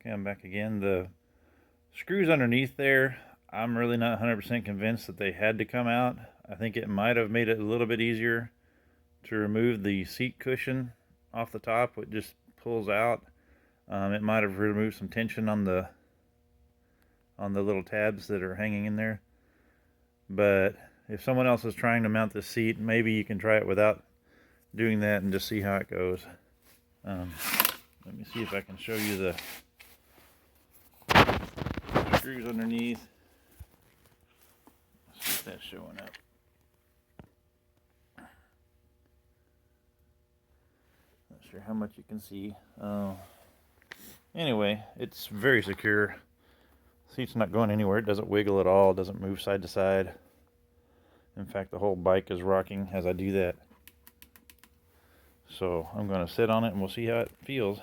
Okay, I'm back again. The screws underneath there, I'm really not 100% convinced that they had to come out. I think it might have made it a little bit easier to remove the seat cushion off the top. It just pulls out. It might have removed some tension on the little tabs that are hanging in there. But if someone else is trying to mount this seat, maybe you can try it without doing that and just see how it goes. Let me see if I can show you the screws underneath. Let's see if that's showing up. Not sure how much you can see. Anyway, it's very secure. Seat's not going anywhere. It doesn't wiggle at all. It doesn't move side to side. In fact, the whole bike is rocking as I do that. So I'm going to sit on it and we'll see how it feels.